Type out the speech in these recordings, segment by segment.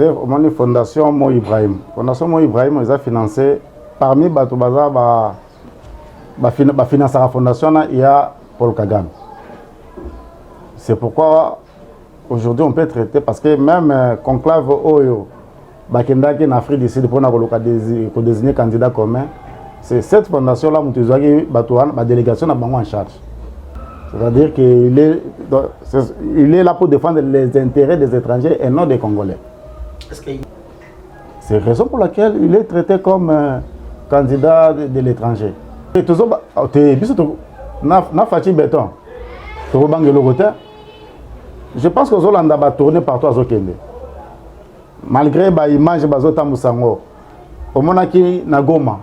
La Fondation Mo Ibrahim. Fondation Mo Ibrahim, ils ont financé parmi Batubaza, financer la fondation, il y a Paul Kagame. C'est pourquoi aujourd'hui on peut traiter, parce que même conclave Oyo, Bakendaki en Afrique du Sud pour désigner candidat commun, c'est cette fondation-là qui a la délégation en charge. C'est-à-dire qu'il est là pour défendre les intérêts des étrangers et non des Congolais. C'est la raison pour laquelle il est traité comme candidat de l'étranger. Je pense que Zolanda va tourner partout à Zokende. Malgré l'image de Zota Moussango, au Monaki Nagoma,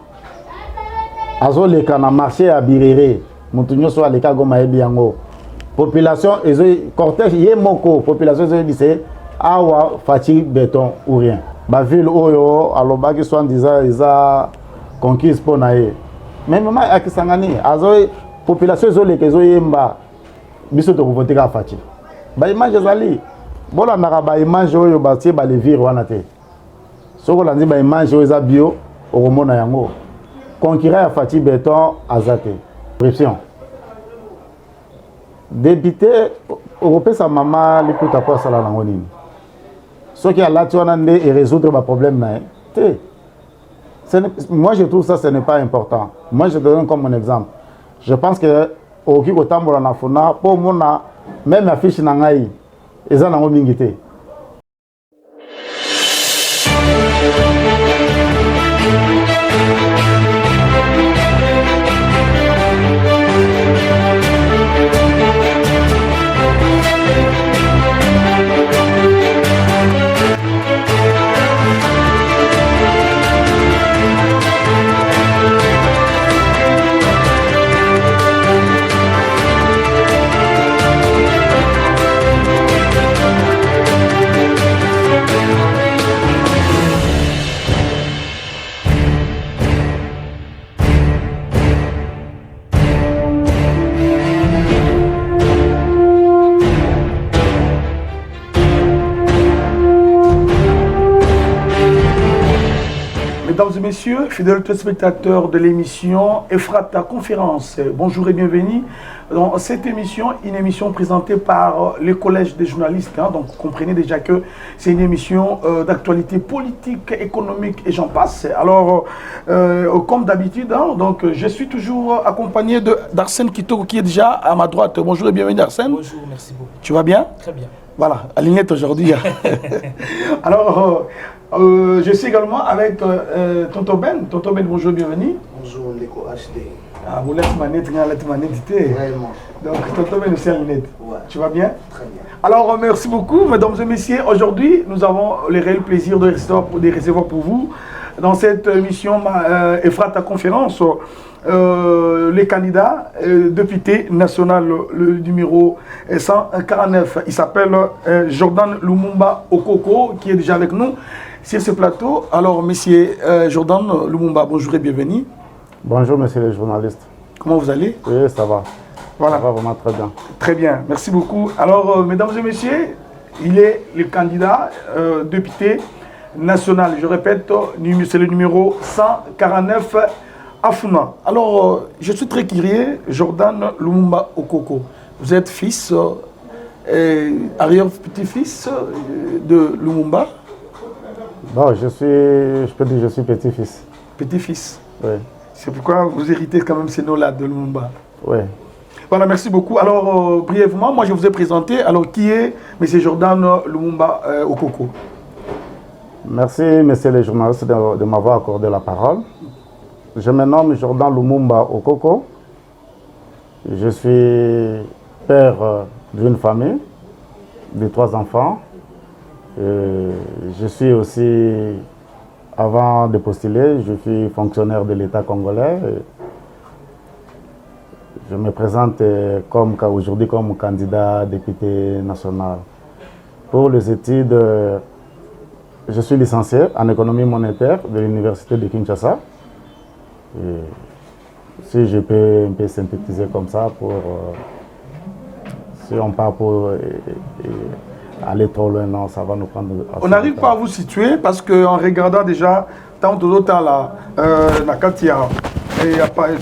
Azoleka na marché à Birere, Moutounio soit les Kagoma et Biango. Population, cortège, Yemoko, population, c'est Awa, Fati, béton ou rien. La ville Oyo, alors qui soit disant, ils ont conquis pour naïe. Mais maman, à Kisangani, Azoy, population, Zolé, qui Zoyemba, Bissoto, voter à Fati. Ba image ezali bola na ba image oyo batie ba le vire wana te soko landi ba image oyo za bio okomona yango concurrent ya Fati Béton azate pression député européen mama liputa kwa sala nango nini soki alati wana nde et résoudre ba problème na te. Moi je trouve ça ce n'est pas important. Moi je te donne comme un exemple. Je pense que au kiko tambola na fona pour mona même affiche nangai eza nango mingi te. Mesdames et messieurs, fidèles téléspectateurs de l'émission Efrata Conférence, bonjour et bienvenue dans cette émission, une émission présentée par le Collège des journalistes. Donc, vous comprenez déjà que c'est une émission d'actualité politique, économique et j'en passe. Alors, comme d'habitude, donc, je suis toujours accompagné d'Arsène Kitoko qui est déjà à ma droite. Bonjour et bienvenue Arsène. Bonjour, merci beaucoup. Tu vas bien? Très bien. Voilà, aligné aujourd'hui. Alors, je suis également avec Tonton Ben. Tonton Ben, bonjour, bienvenue. Bonjour, Ndeko HD. Ah, vous laissez manette, Vraiment. Donc, Tonton Ben aussi à lunette. Ouais. Tu vas bien? Très bien. Alors, merci beaucoup, mesdames et messieurs. Aujourd'hui, nous avons le réel plaisir de recevoir pour vous dans cette émission Efrata Conférence. Les candidats député national, le numéro 149, il s'appelle Jordan Lumumba Okoko, qui est déjà avec nous sur ce plateau. Alors, monsieur Jordan Lumumba, bonjour et bienvenue. Bonjour, monsieur le journaliste. Comment vous allez? Oui, ça va. Voilà. Ça va vraiment très bien. Très bien, merci beaucoup. Alors, mesdames et messieurs, il est le candidat député national. Je répète, c'est le numéro 149. Afuna. Alors, je suis très curieux, Jordan Lumumba Okoko. Vous êtes fils, arrière-petit-fils de Lumumba? Bon, je peux dire que je suis petit-fils. Petit-fils. Oui. C'est pourquoi vous héritez quand même ces noms-là de Lumumba. Oui. Voilà, merci beaucoup. Alors, brièvement, moi je vous ai présenté. Alors, qui est M. Jordan Lumumba Okoko? Merci, monsieur le journaliste, de m'avoir accordé la parole. Je me nomme Jordan Lumumba Okoko. Je suis père d'une famille de 3 enfants. Je suis aussi, avant de postuler, je suis fonctionnaire de l'État congolais. Je me présente aujourd'hui comme candidat député national. Pour les études, je suis licencié en économie monétaire de l'Université de Kinshasa. Si je peux un peu synthétiser comme ça, si on part pour aller trop loin, non, ça va nous prendre... On n'arrive pas à vous situer parce qu'en regardant déjà, tant d'autres là, Nakatia,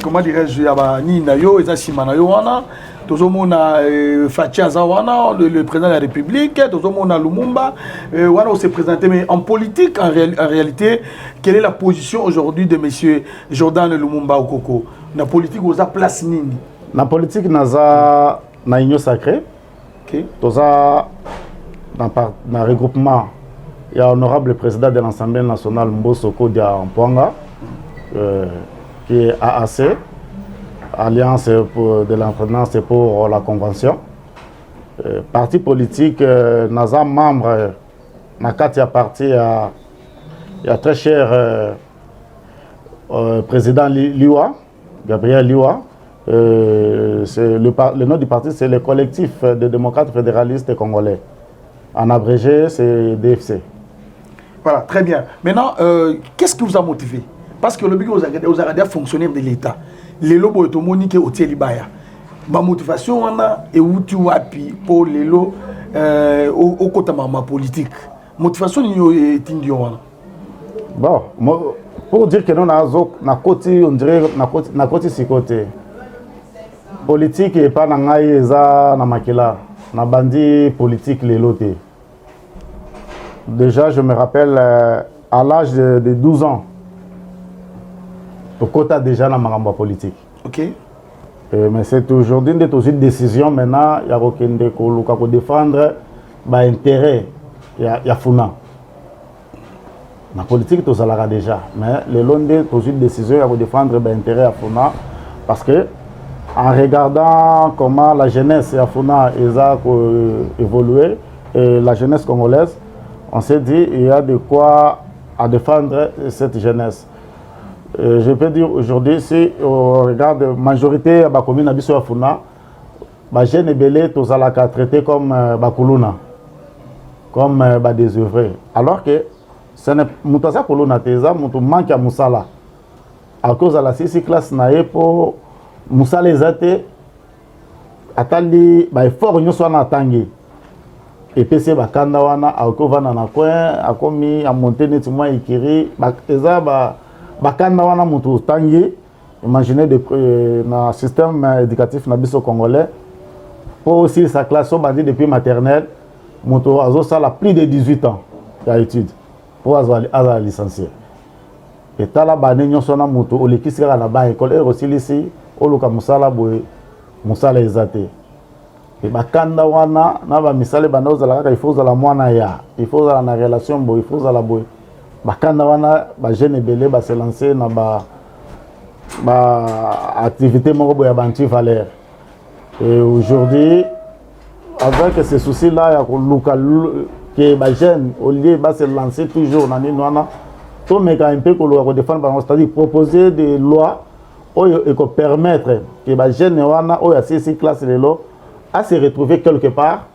comment dirais-je, il y a Ninayo, et Simanayo, Tozomona Fatia Zawana, le président de la République, Tozomona Lumumba, on s'est présenté, mais en politique, en réalité, quelle est la position aujourd'hui de M. Jordan Lumumba Okoko? La politique, vous a place nini? La politique, na union sacrée. Toza dans le regroupement, il y a l'honorable président de l'Assemblée nationale Mbosoko Dia Mpwanga, qui est AAC, Alliance de l'entraînance pour la Convention. Parti politique, Naza membre, Nakatia parti, il y a très cher président Liwa, Gabriel Liwa. Le nom du parti, c'est le collectif des démocrates fédéralistes congolais. En abrégé, c'est DFC. Voilà, très bien. Maintenant, qu'est-ce qui vous a motivé? Parce que le but, vous avez des fonctionnaires de l'État. Les lobos et monique au Télibaya. Ma motivation, on a et où tu as pour les lots au côté de ma politique. Motivation, est indienne. Bon, pour dire que nous avons on dirait na côté si côté. Politique et pas na makela na bandi politique les lotés. Déjà je me rappelle à l'âge de 12 ans au quota déjà na maramba politique. OK. Mais c'est aujourd'hui une décision maintenant il y a aucun ko défendre ba intérêt ya funa. Na politique to salara déjà mais le londe une décision ya ko défendre ba intérêt ya funa parce que en regardant comment la jeunesse Afuna a évolué, et la jeunesse congolaise, on s'est dit qu'il y a de quoi à défendre cette jeunesse. Je peux dire aujourd'hui, si on regarde la majorité de la commune de Afuna, les jeunes et belés, tous à la traiter comme Bakuluna, comme désœuvrés. Alors que ce n'est pas Kuluna, c'est manque à Moussala. À cause de la 6 classe, pour Moussa les athées, atali effort nyonso na tangi et PC bakanda wana akovana na coin akomi a monter net moi ikiri eza bakanda wana mutu tangi. Imaginez na système éducatif na biso congolais pour aussi sa classe on bandi depuis maternelle mutu azo sala plus de 18 ans d'études pour avoir licencié et tala bane nyonso na mutu olekisika na ba école et aussi ici oluka musala boye musala ezate et bakanda wana na ba misale banoza la il faut la mwana ya il faut la na relation boye il faut la boye bakanda wana ba jeune belé ba se lancer na ba activité moko boye banti valeur et aujourd'hui avec ces soucis là ya koluka que ba jeune au lieu ba se lancer toujours na nini wana to meka un peu ko défendre c'est-à-dire proposer des lois et qu'on permettre que les jeunes wana ou à ces classes à se retrouver quelque part.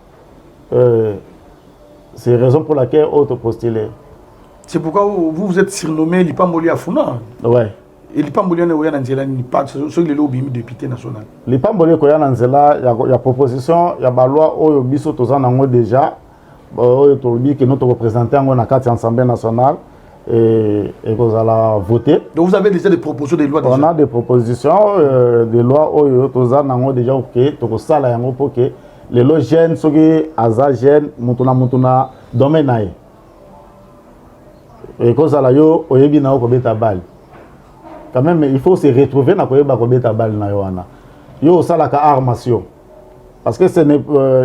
C'est la raison pour laquelle autre postulé. C'est pourquoi vous êtes surnommé Lipamboli Afuna. Ouais. Et Lipamboli Nanzela n'est pas ce que les lobbies député national. Lipamboli Nanzela, il y a proposition, il y a la loi au biso tozan nango déjà, que notre représentant en a quatre Assemblée nationale. Et vous allez voter. Donc vous avez déjà des propositions de loi déjà? On a des propositions de loi où vous avez déjà pour que les lois jeunes, ceux qui sont jeunes, mutuna domaine. Et quand ça yo oyebi na okobeta balle. Quand même il faut se retrouver na koyeba kobeta balle na yoana. Yo sala ka armation. Parce que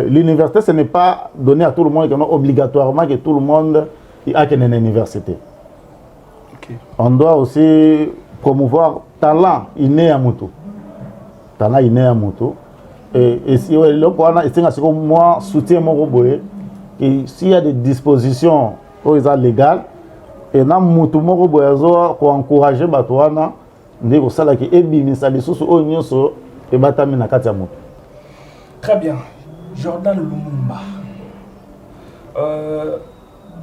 l'université ce n'est pas donné à tout le monde, obligatoirement que tout le monde ait une université. On doit aussi promouvoir talent inné à Moutou. Talent inné à Moutou. Et si moi soutien mon robot, et s'il y a des dispositions légales, et na Moutou mon robot pour encourager Batouana, de ko sala ki ebi sali susu o nyoso e batami na kati ya Moutou. Très bien. Jordan Lumumba.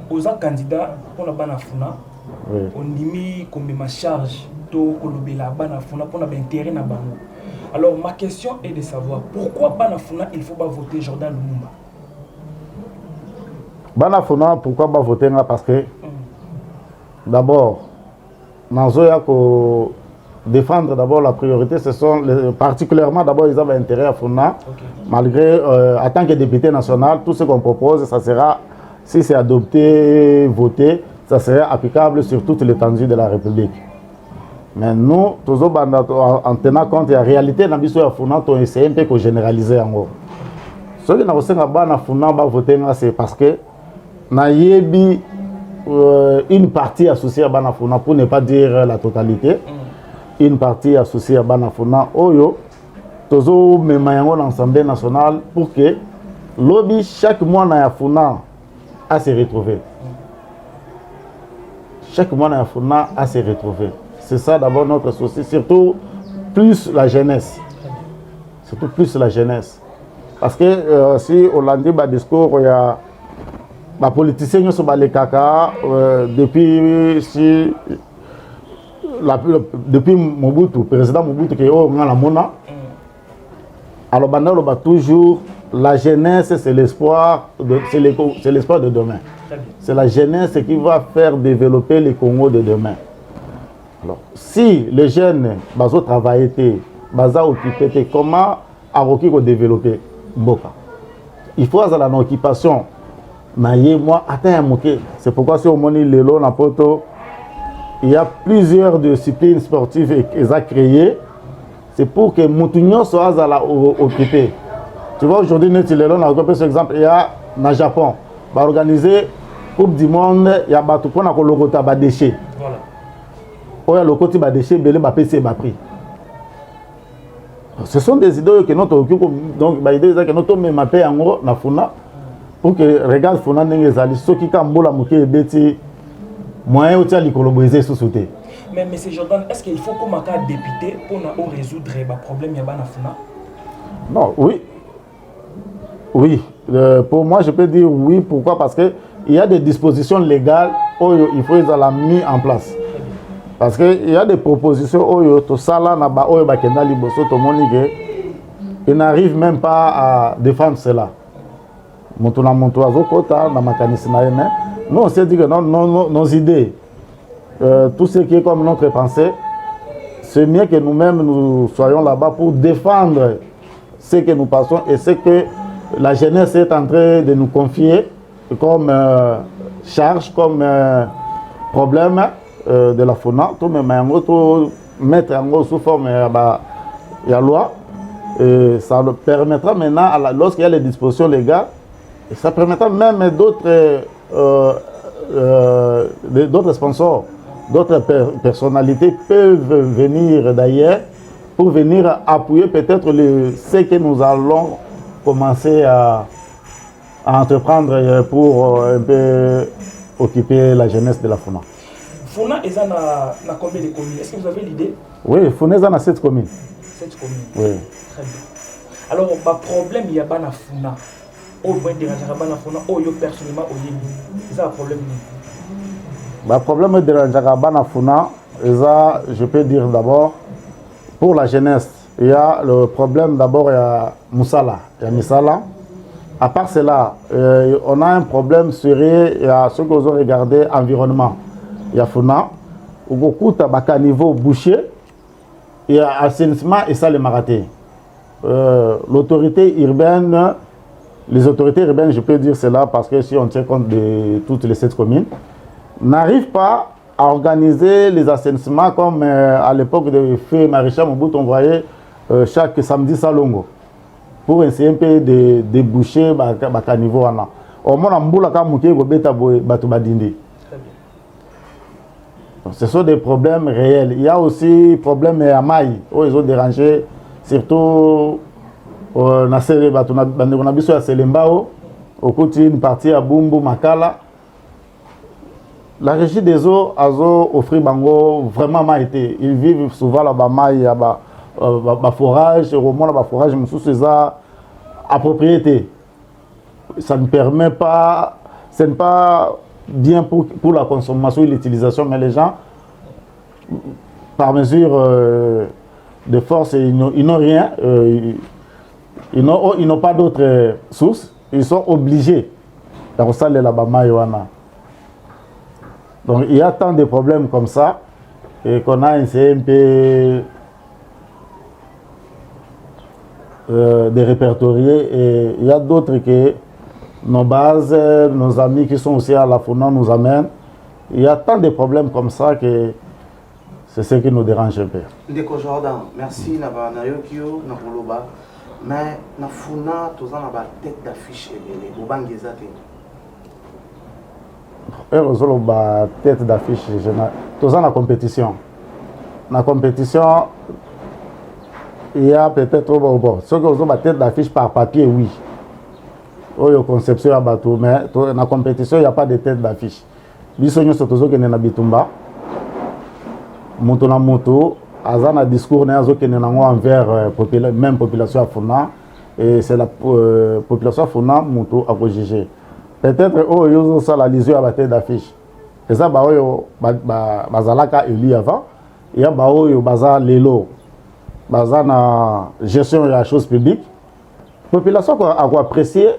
Aux candidats pour la Banafuna. Oui. On dit combien ma charge to kolobela Banafuna pour l'intérêt na bango. Alors ma question est de savoir pourquoi Banafuna il faut pas voter Jordan Lumumba. Bana Funa, pourquoi ba voter parce que d'abord, Nazoya ko défendre d'abord la priorité, ce sont particulièrement d'abord ils avaient intérêt à Funa, malgré en tant que député national, tout ce qu'on propose, ça sera, si c'est adopté, voté, ça sera applicable sur toute l'étendue de la République. Mais nous, toujours en tenant compte de la réalité, nous avons essayé un peu de généraliser en gros. Ce qui nous a voté, c'est parce que nous avons une partie associée à Banafuna, pour ne pas dire la totalité, une partie associée à Banafuna, Oyo, toujours même l'Assemblée nationale pour que lobby chaque mois na Funa à se retrouver. Chaque mois na Funa à se retrouver. C'est ça d'abord notre souci, surtout plus la jeunesse. Surtout plus la jeunesse. Parce que si on a dit le discours, il y a les politiciens qui sont les caca depuis Mobutu, le président Mobutu qui est au Mona. Alors on a toujours la jeunesse, c'est l'espoir de demain. C'est la jeunesse qui va faire développer le Congo de demain. Alors, si les jeunes bazo travailler, baza occuper, comment aroki ko développer Mboka? Il faut avoir une occupation. Moi, c'est pourquoi si on moni lelo na poto, il y a plusieurs disciplines sportives qui ont créé. C'est pour que Moutounion soit occupé. Tu vois, aujourd'hui, nous avons par exemple, il y a au Japon, va organiser Coupe du Monde, il y a tout pour le déchet. Voilà. Le côté déchet, il y a PC prix. Ce sont des idées que nous occupons, donc des idées que nous avons mappé en gros na Funa pour que regarde Funa n'engezali ceux qui kambola moké beti moyen au tia likoloboiser sous sauter. Mais M. Jordan, est-ce qu'il faut comme un député pour résoudre les problèmes à Funa? Non, oui. Oui. Pour moi, je peux dire oui. Pourquoi? Parce qu'il y a des dispositions légales où il faut les mettre en place. Parce qu'il y a des propositions où tout ça là, ils n'arrivent même pas à défendre cela. Nous, on s'est dit que nos idées, tout ce qui est comme notre pensée, c'est mieux que nous-mêmes nous soyons là-bas pour défendre ce que nous passons et ce que la jeunesse est en train de nous confier comme charge, comme problème de la Funa. Tout mettre en gros sous forme de la loi. Et ça permettra maintenant, lorsqu'il y a les dispositions légales, ça permettra même d'autres sponsors. D'autres personnalités peuvent venir d'ailleurs pour venir appuyer peut-être ce que nous allons commencer à entreprendre pour un peu occuper la jeunesse de la Funa. Funa est dans combien de communes? Est-ce que vous avez l'idée? Oui, Funa est dans 7 communes. 7 communes. Oui. Très bien. Alors, le problème, il y a pas Funa. Au moins, il y a Funa. Personnellement, c'est un problème. Le problème de la Funa, je peux dire d'abord, pour la jeunesse, il y a le problème d'abord, il y a Moussala, il y a Missala. À part cela, on a un problème sérieux, il y a ce que vous avez regardé, environnement. Il y a Funa, où beaucoup de niveau boucher, il y a assainissement et ça les marathés. L'autorité urbaine, les autorités urbaines, je peux dire cela parce que si on tient compte de toutes les 7 communes, n'arrivent pas à organiser les assainissements comme à l'époque de feu maréchal Mobutu, on voyait chaque samedi Salongo pour essayer un peu de déboucher le niveau. Au moins, ce sont des problèmes réels. Il y a aussi des problèmes à Maï, où ils ont dérangé, surtout on a une partie à Bumbu, Makala. La régie des eaux a offert bango vraiment maïté. Ils vivent souvent là-bas, il y a forage, au moins là forage, mais sous ces à propriété. Ça ne permet pas, ce n'est pas bien pour la consommation et l'utilisation, mais les gens, par mesure de force, ils n'ont rien, ils n'ont pas d'autres sources, ils sont obligés Donc ça, les là-bas, donc il y a tant de problèmes comme ça et qu'on a essayé un peu de répertorier. Et il y a d'autres que nos bases, nos amis qui sont aussi à la FUNA nous amènent. Il y a tant de problèmes comme ça que c'est ce qui nous dérange un peu. Ndeko Jordan, merci na yokio na koloba. Mais na FUNA toza na ba tête d'affiche ebele bobangeza te. Heureusement ba tête d'affiche toza na compétition. Na compétition il y a peut-être bon ceux qui ont ba tête d'affiche par papier oui. Oyo conception ya bateau mais na compétition il n'y a pas de tête d'affiche. Biso nyoso tozokende na bitumba. Moto na moto azana discours na azokende nango envers même population à FUNA et c'est la population à FUNA moto a juger. Peut-être oyo ça la lision à la tête d'affiche. Et ça ba oyo bazalaka élu avant il y a ba oyo baza lelo baza na gestion de la chose publique. Population a apprécier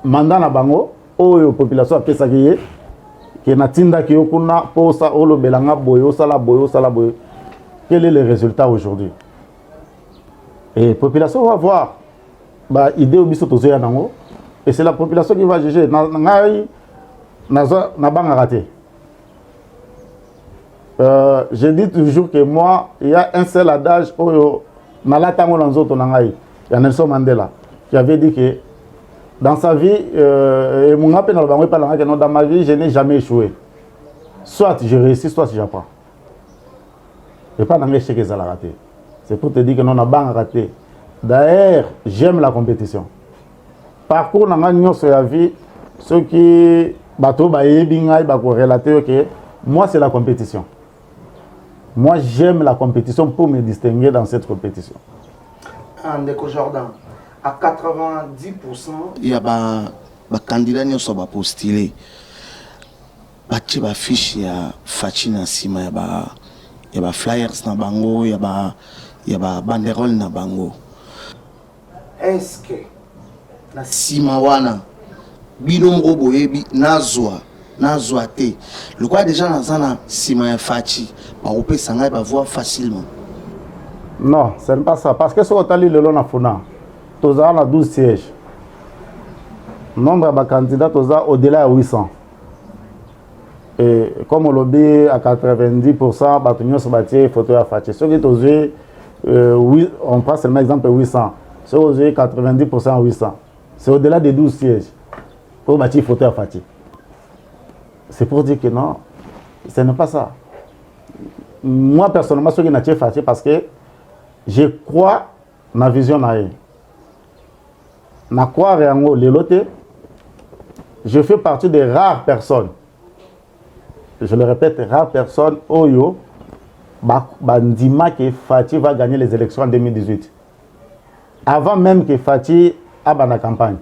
mandat na bango oyo population a pesaki qui na tinda ki okuna pour ça olo belanga boyo sala boyo. Quel est le résultat aujourd'hui? Et la population va voir bah idée au biso tozo ya nango et c'est la population qui va juger na banga raté. Je dis toujours que moi il y a un seul adage oyo na latango lanzoto na ngai ya Nelson Mandela qui avait dit que dans sa vie, dans ma vie, je n'ai jamais échoué. Soit je réussis, soit j'apprends. Et pas dans l'échec que ça l'a raté. C'est pour te dire que non, on a bien raté. D'ailleurs, j'aime la compétition. Parcours dans la vie, ceux qui relater moi c'est la compétition. Moi j'aime la compétition pour me distinguer dans cette compétition. Ndeko Jordan. À 90%, il y a des candidats qui sont postulés. Il y a des fiches, il y a des Sima, il y a des flyers, il y a des banderoles. Est-ce que na Sima wana bilongo boyebi nazwa te le quoi déjà na Sima ya Fachi ba opesa ngai ba voir facilement? Non, ce n'est pas ça parce que ce qu'on a lu le long na FUNA tous a 12 sièges. Nombre de candidats au-delà de 800. Et comme on l'a dit, à 90%, Batunyo Sabatier, photo à Fachi. Ceux qui ont on prend seulement exemple 800. Ceux qui ont 90% 800. C'est au-delà des 12 sièges. Pour bâtir photo à Fachi. C'est pour dire que non, ce n'est pas ça. Moi, personnellement, ceux qui n'ont pas Fachi parce que je crois dans la vision naïe. Je fais partie des rares personnes, je le répète, rares personnes, Oyo, Bandima que Fachi va gagner les élections en 2018. Avant même que Fachi ait la campagne.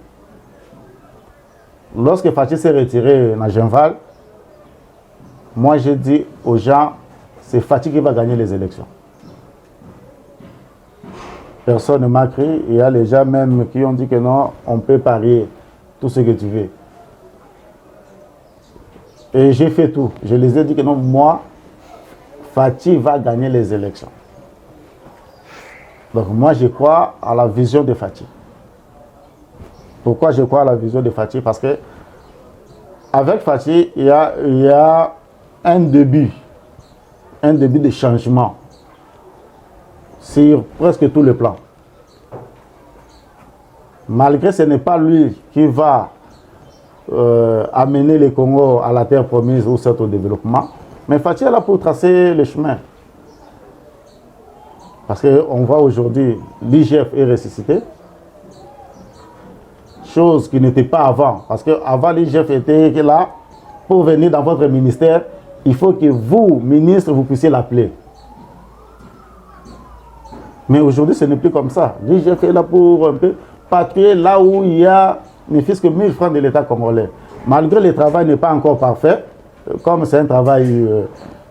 Lorsque Fachi s'est retiré dans Genval, moi j'ai dit aux gens, c'est Fachi qui va gagner les élections. Personne ne m'a crié. Il y a les gens même qui ont dit que non, on peut parier tout ce que tu veux. Et j'ai fait tout. Je les ai dit que non, moi, Fachi va gagner les élections. Donc moi, je crois à la vision de Fachi. Pourquoi je crois à la vision de Fachi? Parce que avec Fachi, il y a un début de changement. Sur presque tous les plans. Malgré que ce n'est pas lui qui va amener le Congo à la terre promise ou certes au développement, mais Fachi est là pour tracer le chemin. Parce qu'on voit aujourd'hui l'IGF est ressuscité, chose qui n'était pas avant. Parce qu'avant l'IGF était là, pour venir dans votre ministère, il faut que vous, ministre, vous puissiez l'appeler. Mais aujourd'hui, ce n'est plus comme ça. L'IGF est là pour un peu patrouiller là où il y a ne fût-ce que 1000 francs de l'État congolais. Malgré le travail n'est pas encore parfait, comme c'est un travail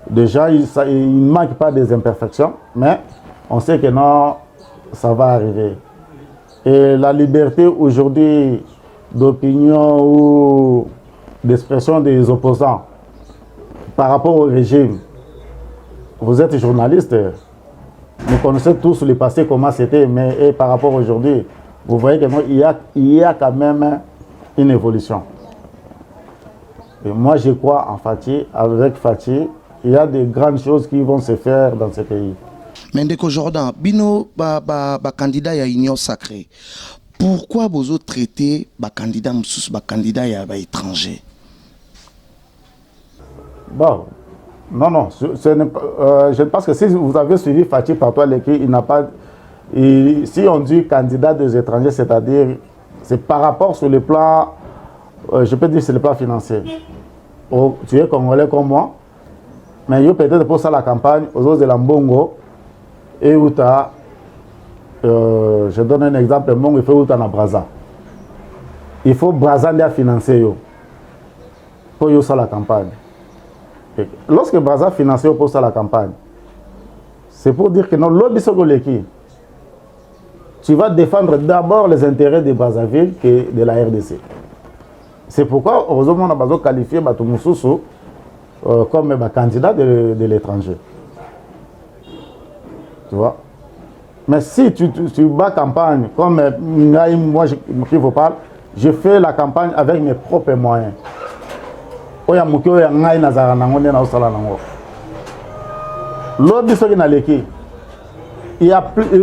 de gens, il ne manque pas des imperfections, mais on sait que non, ça va arriver. Et la liberté aujourd'hui d'opinion ou d'expression des opposants par rapport au régime. Vous êtes journaliste, vous connaissez tous le passé, comment c'était, mais et par rapport à aujourd'hui, vous voyez qu'il y a quand même une évolution. Et moi, je crois en Fathi. Avec Fathi, il y a de grandes choses qui vont se faire dans ce pays. Mais Ndeko Jordan, bino candidat à Union Sacrée. Pourquoi vous traitez candidat étranger? Bon, non, je pense que si vous avez suivi Fathi Patois Leki, il n'a pas. Si on dit candidat des étrangers, c'est-à-dire, c'est par rapport sur le plan, je peux dire sur le plan financier. Tu es congolais comme moi, mais peut-être pour ça la campagne aux autres de Lambongo et où tu as, je donne un exemple, Mongo, il faut où tu as Braza. Il faut Braza de financer pour ça la campagne. Et lorsque Braza finance pour ça la campagne, c'est pour dire que non, l'Obisogoleki, tu vas défendre d'abord les intérêts de Brazzaville que de la RDC. C'est pourquoi, heureusement, on a besoin de qualifier Batoumoussoussou comme candidat de l'étranger. Tu vois? Mais si tu bats campagne, comme moi qui vous parle, je fais la campagne avec mes propres moyens. Il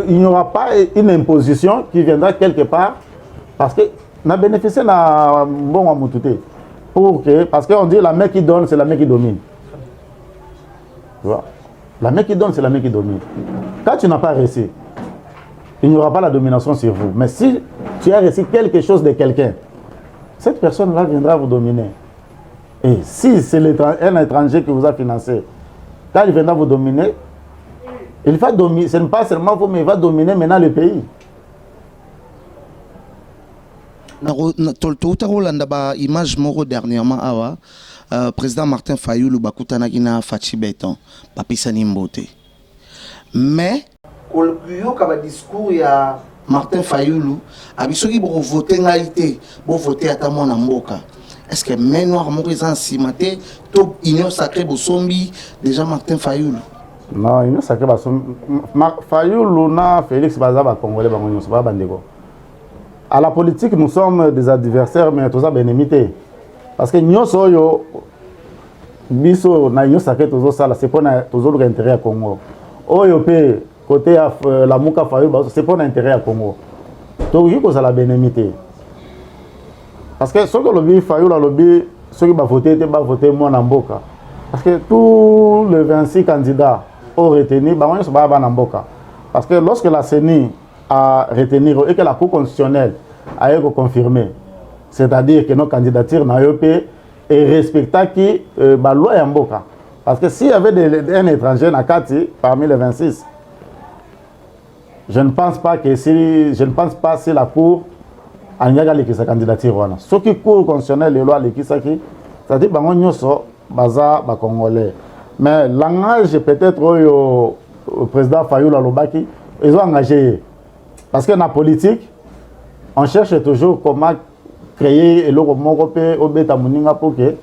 n'y aura pas une imposition qui viendra quelque part parce que on a bénéficié d'un bon amoutouté. Parce qu'on dit la main qui donne, c'est la main qui domine. Tu vois? La main qui donne, c'est la main qui domine. Quand tu n'as pas réussi, il n'y aura pas la domination sur vous. Mais si tu as réussi quelque chose de quelqu'un, cette personne-là viendra vous dominer. Et si c'est un étranger qui vous a financé, quand il viendra vous dominer, il va dominer, ce n'est pas seulement vous, mais il va dominer maintenant le pays. Image moro dernièrement président Martin Fayoulou bakutanaki na Fathi Beton papisani mbote. Mais le discours ya Martin Fayoulou abisoki bo voter ngaité, bo voter ata mwana mboka. Est-ce que maintenant moko ezan simate to Union Sacrée bosombi déjà Martin Fayoulou? Non, Union Sacrée bosombi Fayoulou na Félix Bazaba congolais bango so ba bandeko. À la politique, nous sommes des adversaires, mais tous des ennemis. Parce que nous sommes biso na Union Sacrée, c'est pour notre intérêt à Congo. Oyopé côté la Mouka Fayoulou, c'est pour l'intérêt à Congo. Donc il faut la bénémité. Parce que ceux qui ont Fayoulou, ceux qui vont voter moi en Mboka. Parce que tous les 26 candidats ont retenu, ils sont pas en Mboka. Parce que lorsque la CENI à retenir et que la Cour constitutionnelle a confirmé, c'est-à-dire que nos candidatures n'ont pas et respectant qui la loi Mboka. Parce que s'il y avait un étranger à Kati parmi les 26, je ne pense pas si la Cour a négligé sa candidature. Ce qui Cour constitutionnelle les lois les c'est-à-dire que nous sommes baza congolais. Mais l'engagement peut-être au président Fayoulou Alobaki, ils ont engagé. Parce que dans la politique, on cherche toujours comment créer le Mokopé au Beta Mouninga pour que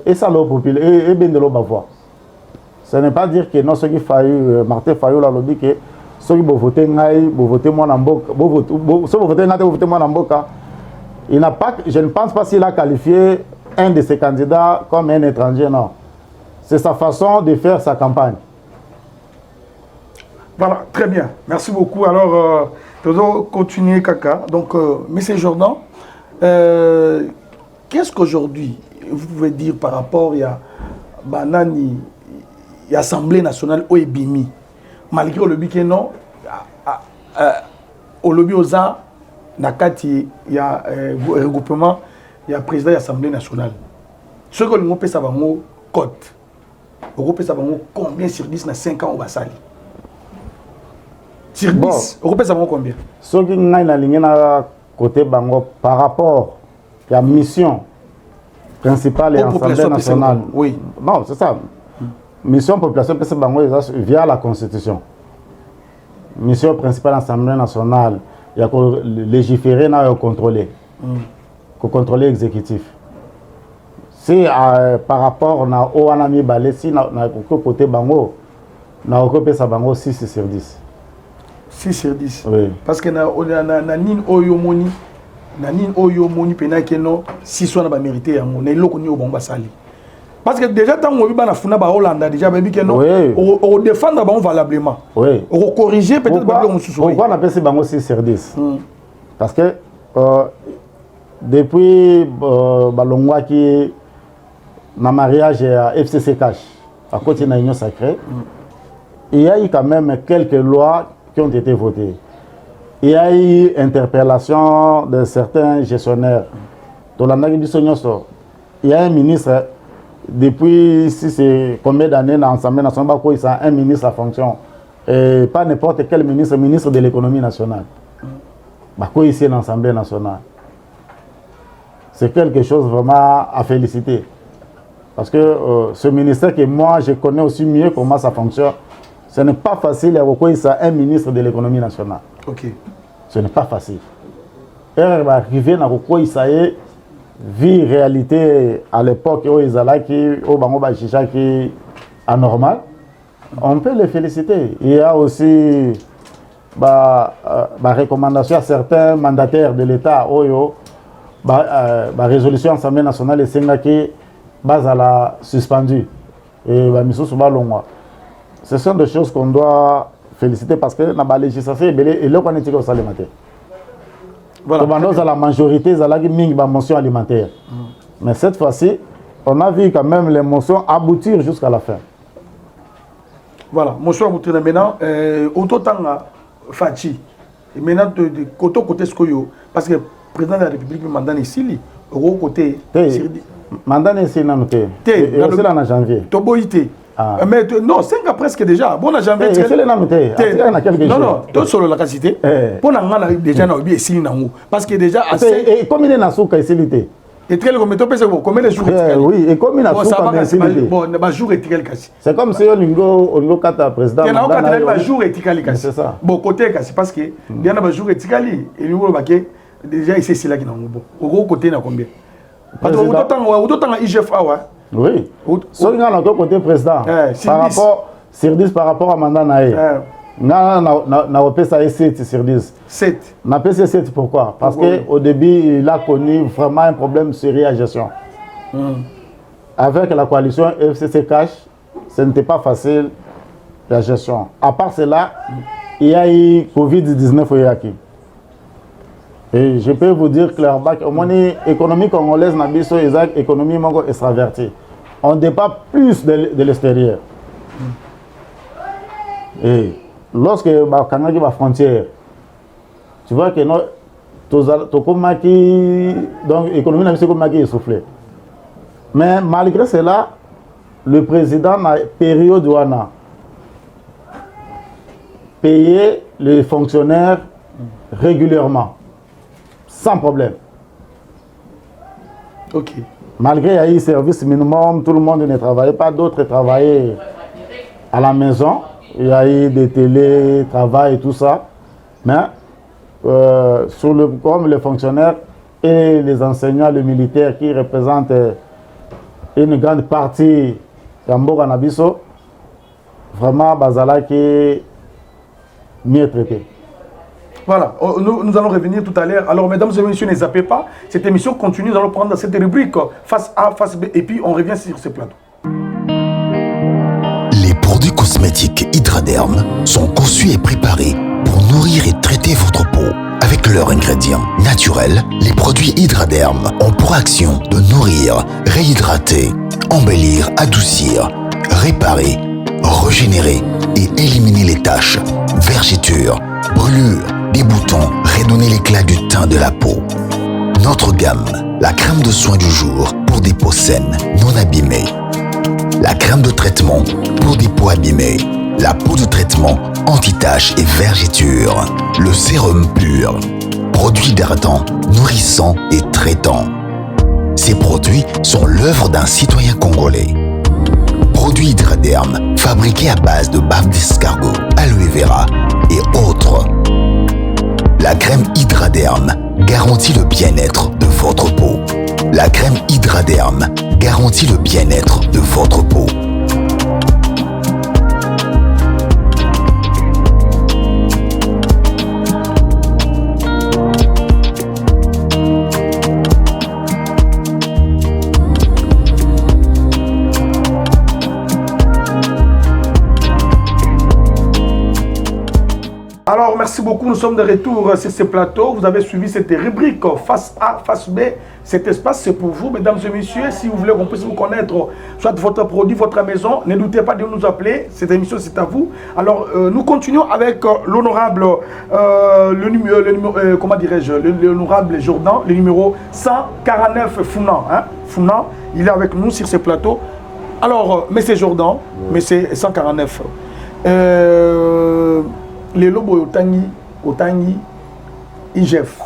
et ça l'eau populaire et bien de l'eau bavois. Ce n'est pas dire que non, ceux qui faillent, Martin Fayoulou a dit que ceux qui vont voter Ngaï, vont voter moi en Mboka, ceux qui vont voter Ngaï, vont voter moi en Mboka. Il n'a pas, je ne pense pas s'il a qualifié un de ses candidats comme un étranger, non. C'est sa façon de faire sa campagne. Voilà, très bien. Merci beaucoup. Alors, nous allons continuer, Kaka. Donc, M. Jordan, qu'est-ce qu'aujourd'hui, vous pouvez dire par rapport à Banani, l'Assemblée nationale OEBIMI, malgré le but que non, au lobby aux arts, il y a un regroupement, il y a un président de l'Assemblée nationale. Ce que nous avons un code. Nous avons combien sur 10 dans 5 ans au Bassali? Sur 10, vous savez combien? Ce qui est aligné côté Bango par rapport à la mission principale et l'Assemblée nationale. Oui. Non, c'est ça. Mission population PC Bango via la Constitution. Mission principale de l'Assemblée nationale, il y a légiférer et contrôler. Contrôler l'exécutif. Si par rapport na Oanami Balé, si na côté Bango, na occupé sa Bango 6 sur 10. 6 sur 10. Oui. Parce que na nin oyomoni, na nin oyomoni pena keno 6 on a mérité yango, na iloko ni obonga sali. Parce que déjà tant on na funa ba Hollande déjà baby keno on défendre ba valablement. Oui. On corriger peut-être ba on sous. Pourquoi on appelle ça Bango 6 sur 10? Parce que depuis Balongwa qui na mariage à FCC Cash, à côté de l'Union Sacrée, il y a eu quand même quelques lois qui ont été votées. Il y a eu interpellation de certains gestionnaires. Il y a un ministre, depuis si c'est combien d'années dans l'Assemblée nationale, il y a un ministre à fonction. Et pas n'importe quel ministre, ministre de l'économie nationale. Ici dans l'Assemblée nationale. C'est quelque chose vraiment à féliciter. Parce que ce ministère que moi je connais aussi mieux comment ça fonctionne, ce n'est pas facile à reconnaître ça un ministre de l'économie nationale. Ok. Ce n'est pas facile. Et on va arriver à reconnaître ça vie réalité à l'époque où ils allaient qui au Bango Bachicha qui anormal. On peut les féliciter. Il y a aussi recommandation à certains mandataires de l'État où résolution Assemblée nationale et Sengaki base à la suspendue et ce sont des choses qu'on doit féliciter parce que dans la législation et là on est au salaire alimentaire. Voilà. Dans la majorité ça a une mention alimentaire. Mais cette fois-ci on a vu quand même les mentions aboutir jusqu'à la fin. Voilà, mention aboutir maintenant autant Fachi et maintenant de côté Skoyo parce que le président de la République mandat ici au côté mandat ici non té et aussi là en janvier toboité mais non 5 ans presque déjà bon en janvier c'est le nom té non non tout solo la quantité pour na déjà na obi ici nango parce que déjà et comme il est na souka ici lité et très comme tu penses combien de jours oui et comme il a souka ici lité bon ba jour et tel kasi c'est comme si on kata président na kata ba jour et tel kasi c'est ça bon côté kasi parce que bien na ba jour et tel et lui ba ke déjà ici c'est là qui nango bon au côté na combien parce que autant IGF oui. Si on a côté président, par rapport sur 10 par rapport à mandat naé. Na opesa 7 sur 10. 7. Na opesa 7 pourquoi? Parce que au début il a connu vraiment un problème sérieux à gestion. Avec la coalition FCC Cash, ce n'était pas facile la gestion. À part cela, il y a eu Covid-19 au Yaki. Et je peux vous dire clairement que l'économie congolaise n'a pas une économie extravertie. On dépend plus de l'extérieur. Et lorsque on a la frontière, tu vois que l'économie n'a pas essoufflé. Mais malgré cela, le président a période où on a payé les fonctionnaires régulièrement. Sans problème. Ok. Malgré qu'il y a eu service minimum, tout le monde ne travaillait pas, d'autres travaillaient à la maison. Il y a eu des télétravail et tout ça. Mais comme les fonctionnaires et les enseignants, les militaires qui représentent une grande partie de Mboka Nabiso, vraiment, Bazala qui est mieux traité. Voilà, nous allons revenir tout à l'heure. Alors, mesdames et messieurs, ne zappez pas. Cette émission continue. Nous allons prendre cette rubrique face A, face B, et puis on revient sur ce plateau. Les produits cosmétiques Hydraderm sont conçus et préparés pour nourrir et traiter votre peau. Avec leurs ingrédients naturels, les produits Hydraderm ont pour action de nourrir, réhydrater, embellir, adoucir, réparer, régénérer et éliminer les taches, vergetures, brûlures, des boutons, redonner l'éclat du teint de la peau. Notre gamme, la crème de soin du jour pour des peaux saines, non abîmées. La crème de traitement pour des peaux abîmées. La peau de traitement anti-taches et vergetures. Le sérum pur, produit hydratant, nourrissant et traitant. Ces produits sont l'œuvre d'un citoyen congolais. Produit Hydraderm, fabriqué à base de bave d'escargot, aloe vera et autres. La crème Hydraderm garantit le bien-être de votre peau. La crème Hydraderm garantit le bien-être de votre peau. Alors, merci beaucoup. Nous sommes de retour sur ce plateau. Vous avez suivi cette rubrique face A, face B. Cet espace, c'est pour vous, mesdames et messieurs. Si vous voulez qu'on puisse vous connaître, soit votre produit, votre maison, ne doutez pas de nous appeler. Cette émission, c'est à vous. Alors, nous continuons avec l'honorable, comment dirais-je, l'honorable Jordan, le numéro 149 Founan. Hein? Founan, il est avec nous sur ce plateau. Alors, monsieur Jordan, monsieur 149. Les lobos Otangi, IGF.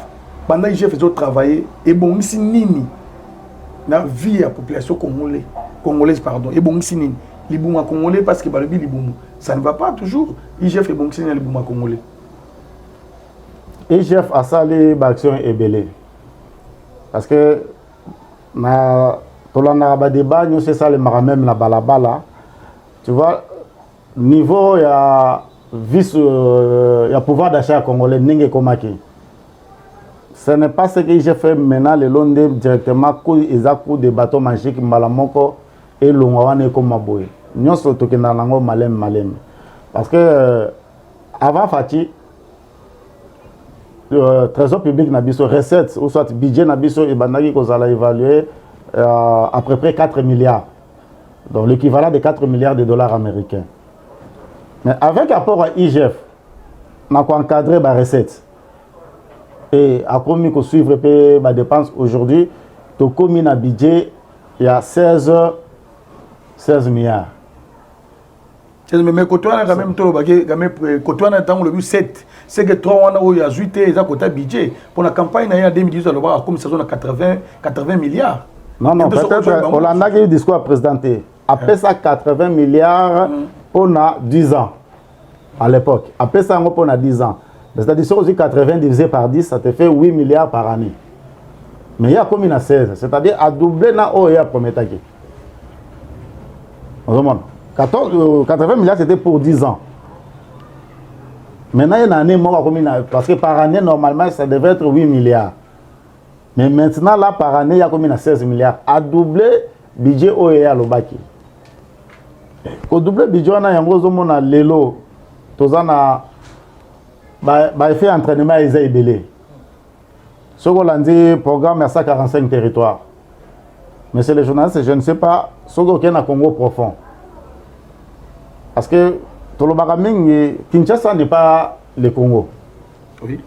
Pendant IGF, ils ont travaillé. Et bon, ici, Nini, la vie de la population congolaise, pardon. Et bon, ici, Nini, les Bouma congolais, parce que les Bouma, ça ne va pas toujours. IGF et bon, ici, les Bouma congolais. IGF a salé l'action et belé. Parce que, dans le débat, nous, c'est ça, le maramem, la balabala. Tu vois, niveau, il y a. Il y a pouvoir d'achat congolais, n'engé komaki. Ce n'est pas ce que j'ai fait maintenant, le long directement, ils ont des bateaux magiques, malamoko et l'ongawane comme maboy. Nous sommes tous dans l'ango malem. Parce que, avant Fati, le trésor public n'a pas recettes, ou soit budget n'a pas évalué, qu'on a évalué à peu près 4 milliards. Donc l'équivalent de 4 milliards de dollars américains. Mais avec rapport à IGF, on a encadré les recettes. Et à commis qu'on suivre les dépenses aujourd'hui, tu commis un budget, il y a 16 milliards. Mais quand on a quand même le but 7, c'est que 3 ans, il y a 8 et côté budget. Pour la campagne, il y a 2018, on a comme saison à 80 milliards. Non, peut-être on a eu un discours à présenter. Après ça, 80 milliards. On a 10 ans à l'époque. Après ça, on a 10 ans. C'est-à-dire que 80 divisé par 10, ça te fait 8 milliards par année. Mais il y a combien à 16? C'est-à-dire à doubler dans le premier taquet. 80 milliards, c'était pour 10 ans. Maintenant, il y a une année, parce que par année, normalement, ça devait être 8 milliards. Mais maintenant, là, par année, il y a combien à 16 milliards. À doubler le budget OEA à l'Obaki. Quand double budget on a un gros homme na lelo tozana ba fait entraînement ils a belé ce qu'on a dit programme à 145 territoires mais c'est les journalistes je ne sais pas ce qu'on a Congo profond parce que tout le bagaming Kinshasa n'est pas le Congo oui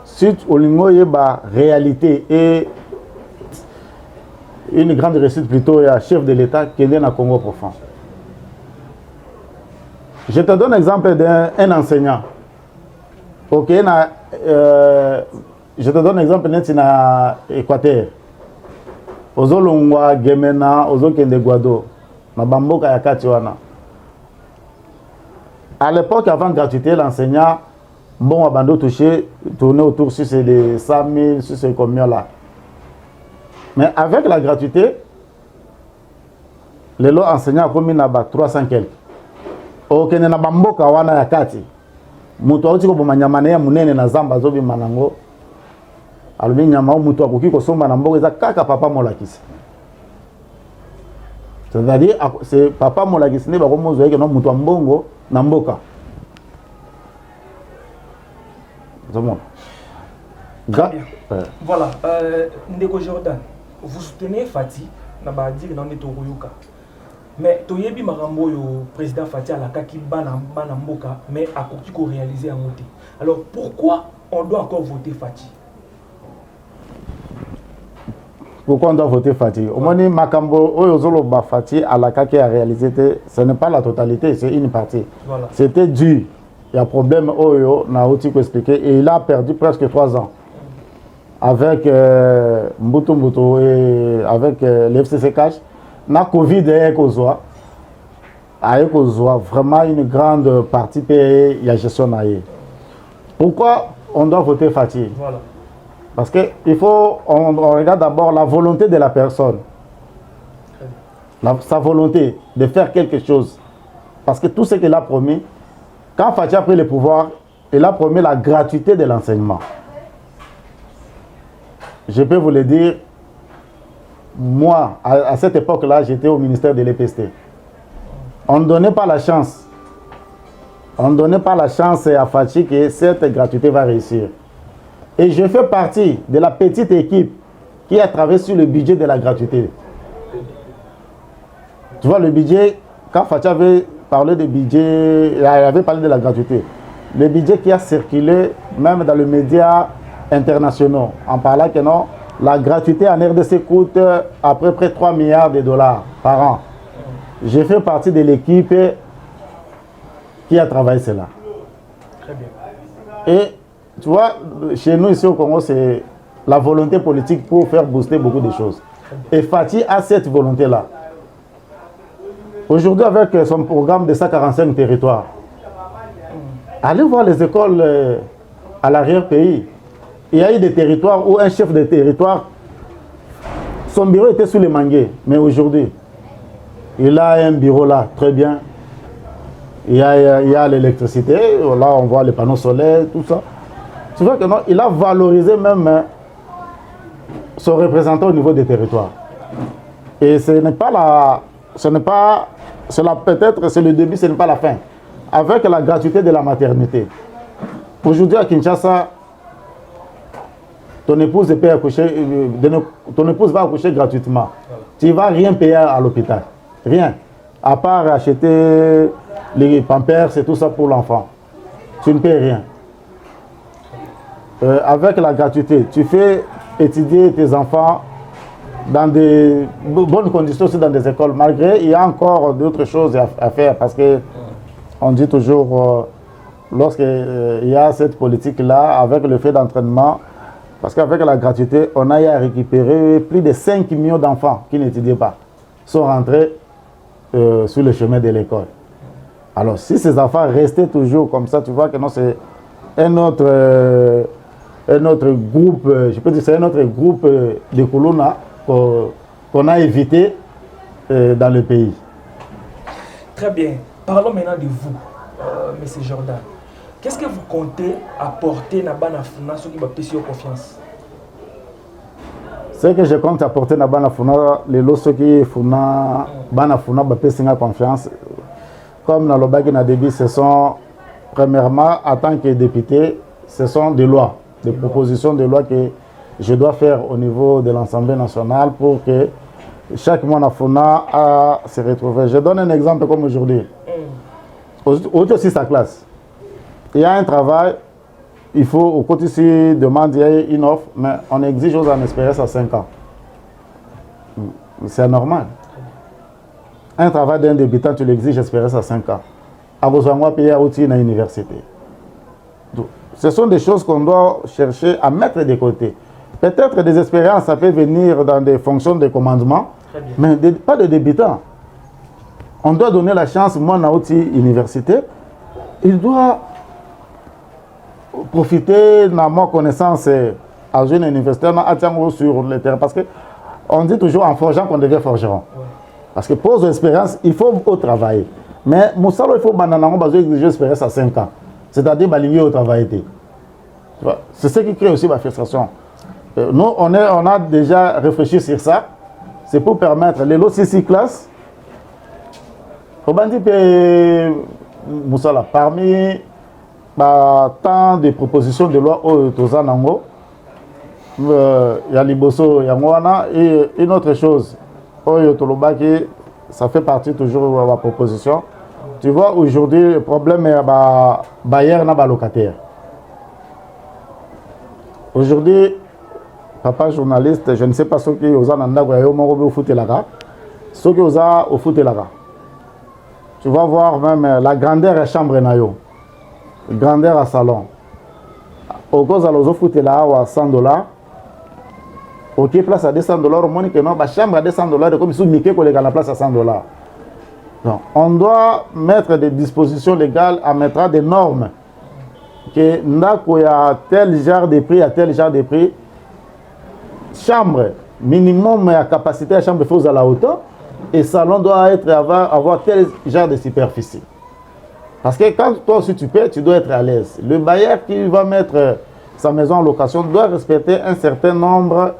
suite au lingo y ba réalité et une grande réussite plutôt à chef de l'État qui est dans le Congo profond. Je te donne l'exemple d'un enseignant. Ok, je te donne l'exemple d'un Équateur. Ozo Longwa, Gemena, Ozo Kende Guado, na Bamboka Yakatiwana. À l'époque, avant gratuité, l'enseignant, bon, abandon touché, tourner autour sur ces 100 000, sur ces combien là. Mais avec la gratuité, les lots enseignants ont commis 300 quelques. Ok, na bamboka wana ya kati. Mutu auti ko bomanyama ya munene na zamba zobi manango. Alubi nyama mutu akoki ko somba na mboka eza kaka papa molakisi. C'est-à-dire c'est papa molakisi ne ba ko mozo yeke no mutu ambongo na mboka. Voilà, Ndeko Jordan, vous soutenez Fati, na ba dire dans Netoruyoka. Mais toyebi marambo yo président Fati alakaki bana mboka mais a ko réaliser en monté. Alors pourquoi on doit encore voter Fati? Pourquoi on doit voter Fati? Au moins makambo oyozolo ba Fati alakaki a réalisé, ce n'est pas la totalité, c'est une partie. Voilà. C'était dû. Il y a un problème oyo na outi ko expliquer et il a perdu presque 3 ans. Avec Mbutu et avec l'FCC Cash. Na Covid a vraiment une grande partie de la gestion. Pourquoi on doit voter Fati? Voilà. Parce que il faut on regarde d'abord la volonté de la personne. sa volonté de faire quelque chose. Parce que tout ce qu'il a promis, quand Fathi a pris le pouvoir, il a promis la gratuité de l'enseignement. Je peux vous le dire, moi, à cette époque-là, j'étais au ministère de l'EPST. On ne donnait pas la chance. On ne donnait pas la chance à Fathi que cette gratuité va réussir. Et je fais partie de la petite équipe qui a travaillé sur le budget de la gratuité. Tu vois, le budget, quand Fathi avait parlé de budget, il avait parlé de la gratuité. Le budget qui a circulé, même dans les médias internationaux, en parlant que non, la gratuité en RDC coûte à peu près 3 milliards de dollars par an. J'ai fait partie de l'équipe qui a travaillé cela. Très bien. Et tu vois, chez nous ici au Congo, c'est la volonté politique pour faire booster beaucoup de choses. Et Fathi a cette volonté-là. Aujourd'hui, avec son programme de 145 territoires, allez voir les écoles à l'arrière-pays. Il y a eu des territoires où un chef de territoire, son bureau était sous les manguiers. Mais aujourd'hui, il a un bureau là, très bien. Il y a l'électricité, là on voit les panneaux solaires, tout ça. Tu vois que non, il a valorisé même son représentant au niveau des territoires. Et ce n'est pas peut-être c'est le début, ce n'est pas la fin. Avec la gratuité de la maternité. Aujourd'hui à Kinshasa, ton épouse va accoucher gratuitement. Tu ne vas rien payer à l'hôpital. Rien. À part acheter les pampers et tout ça pour l'enfant. Tu ne payes rien. Avec la gratuité, tu fais étudier tes enfants dans de bonnes conditions aussi dans des écoles. Malgré, il y a encore d'autres choses à faire parce que on dit toujours, lorsqu'il y a cette politique-là, avec le fait d'entraînement, parce qu'avec la gratuité, on a eu à récupérer plus de 5 millions d'enfants qui n'étudiaient pas, sont rentrés sur le chemin de l'école. Alors, si ces enfants restaient toujours comme ça, tu vois que non, c'est un autre groupe, je peux dire, c'est un autre groupe de Kuluna qu'on a évité dans le pays. Très bien. Parlons maintenant de vous, M. Jordan. Qu'est-ce que vous comptez apporter à Banafuna, ceux qui ont confiance? Ce que je compte apporter à Banafuna, les lots qui font Banafuna, confiance. Comme dans le bac na débit, ce sont, premièrement, en tant que député, ce sont des lois, des propositions de loi que je dois faire au niveau de l'Assemblée nationale pour que chaque Banafuna se retrouve. Je donne un exemple comme aujourd'hui. Aujourd'hui aussi sa classe. Il y a un travail, il faut, au côté ici, demande, il y a une offre, mais on exige aux en espérance à 5 ans. C'est normal. Un travail d'un débutant, tu l'exiges espérance à 5 ans. À besoin de payer aussi dans l'université. Ce sont des choses qu'on doit chercher à mettre de côté. Peut-être des expériences, ça peut venir dans des fonctions de commandement, mais pas de débutant. On doit donner la chance, moi, dans l'université, il doit profiter de ma connaissance à jeune universitaire sur le terrain. Parce qu'on dit toujours en forgeant qu'on devient forgeron. Parce que pour l'expérience, il faut au travail. Mais Moussalo, il faut exiger l'expérience à 5 ans. C'est-à-dire baligner au travail. C'est ce qui crée aussi ma frustration. Nous, on a déjà réfléchi sur ça. C'est pour permettre les lots 6 classes. Faut dire que Moussala, parmi tant de propositions de loi au Tozanango, il y a Liboso, Yangwana, et une autre chose, ça fait partie toujours de la proposition. Tu vois, aujourd'hui, le problème est bailleur na locataire. Aujourd'hui, papa journaliste, je ne sais pas ce qui est aux au foot et la ce qui est au foot et la. Tu vas voir même la grandeur à chambre nayo, grandeur à salon. Au cause à l'ozo foot et la à $100. Ok, place à $200, au moins que non, la chambre à $200, comme si Mickey collègue à la place à $100. Donc, on doit mettre des dispositions légales à mettre des normes. Que il y a tel genre de prix, à tel genre de prix. Chambre, minimum à capacité à chambre, il faut à la hauteur. et salon doit avoir tel genre de superficie. Parce que quand toi aussi tu paies, tu dois être à l'aise. Le bailleur qui va mettre sa maison en location doit respecter un certain nombre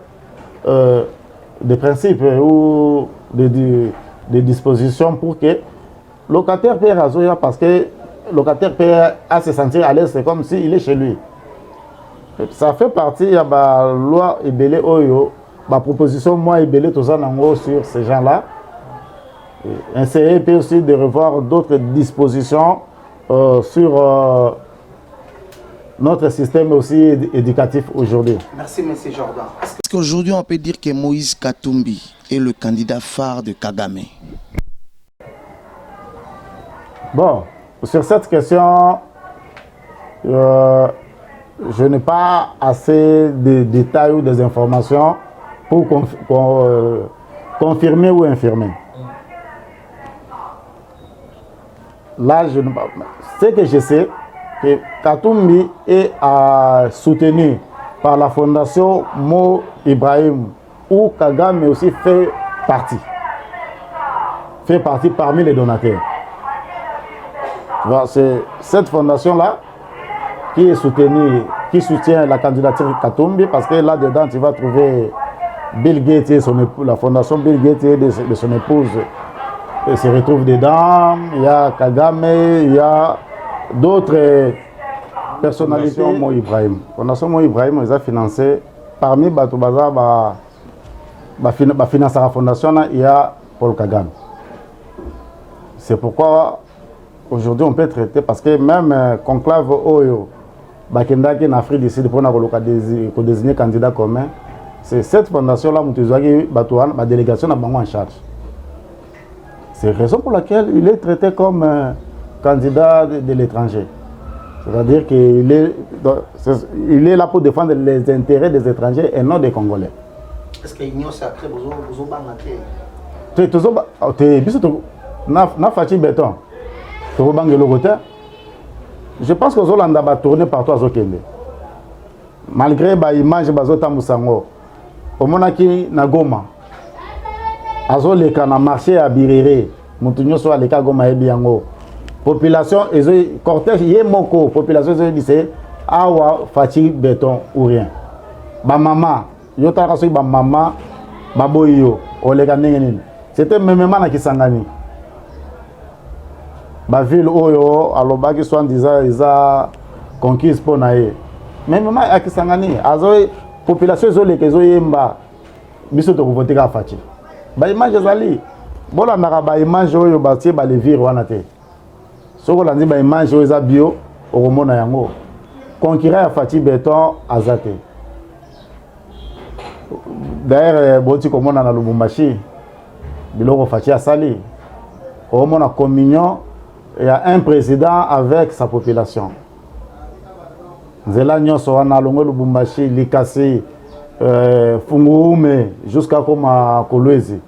de principes ou de dispositions pour que le locataire paie raison, parce que le locataire paie à se sentir à l'aise, c'est comme s'il est chez lui. Ça fait partie de la loi Ebele Oyo, la proposition moi Ebele tout ça sur ces gens-là. Essayer puis aussi de revoir d'autres dispositions sur notre système aussi éducatif aujourd'hui. Merci, M. Jordan. Est-ce qu'aujourd'hui on peut dire que Moïse Katumbi est le candidat phare de Kagame? Bon, sur cette question, je n'ai pas assez de détails ou des informations pour confirmer ou infirmer. Là, ce que je sais, que Katumbi est soutenu par la fondation Mo Ibrahim, où Kagame aussi fait partie parmi les donateurs. C'est cette fondation-là qui est soutenue, qui soutient la candidature Katumbi, parce que là-dedans, tu vas trouver Bill Gates et son épouse, la fondation Bill Gates et de son épouse se retrouve dedans. Il y a Kagame, il y a d'autres personnalités. Mo Ibrahim. La fondation Mo Ibrahim, ils ont financé, parmi Batoubaza, financé la fondation, il y a Paul Kagame. C'est pourquoi aujourd'hui on peut traiter, parce que même conclave Oyo, Bakendaki en Afrique décide pour désigner candidat commun, c'est cette fondation-là qui a la délégation en charge. C'est la raison pour laquelle il est traité comme candidat de l'étranger. C'est-à-dire qu'il est là pour défendre les intérêts des étrangers et non des Congolais. Est-ce qu'il y a après besoin je pense que Zolanda va tourner partout à Zokende. Malgré l'image de Bazota Moussango, au Monaki Nagoma, Azoleka na marché à Birere, Moutounio soit les Kagoma et Biango. Population, cortège, Yemoko, population, c'est Awa, Fati, béton ou rien. Ba maman, Yota Rasoui, ba maman, Baboyo, Olega Nengenin. C'était même maman qui s'engage. La ville Oyo, alors qui soit disant ils ont conquis pour naïe. Même maman a qui s'engage. Azoé population zolé que zoyemba, biso to voter à Fati. Ba image zali. Bola nara ba image Oyo bâti ba les vire wanate. Soko landi ba image Oyo za bio au mona yango. Conquérir à Fati béton azate. D'ailleurs boti comme on a na Lubumbashi, biloko Fati a sali. Au mona communion. Il y a un président avec sa population. Zela Nyoso wana longo Lubumbashi, Likasi, Funguume, jusqu'à Koma Kolwezi.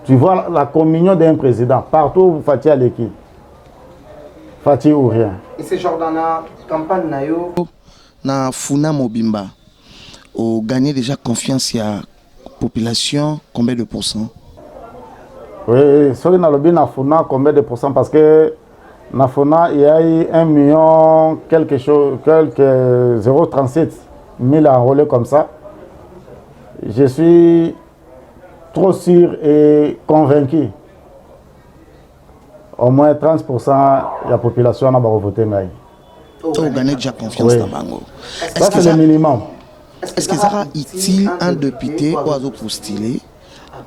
Tu vois la communion d'un président. Partout, Fati a l'équipe. Fati ou rien. Et c'est Jordan, la campagne Nayo. Na Funa Mobimba, on gagné déjà confiance à la population, combien de pourcents? Oui, sur le lobby Nafuna, combien de pourcents? Parce que Nafuna, il y a eu 1 million, quelque chose, quelques 0,37 000 enrôlés comme ça. Je suis trop sûr et convaincu. Au moins 30% de la population n'a pas voté. On gagne déjà confiance dans Bango. Ça, c'est le minimum. Est-ce que ça sera utile un député ou à postuler?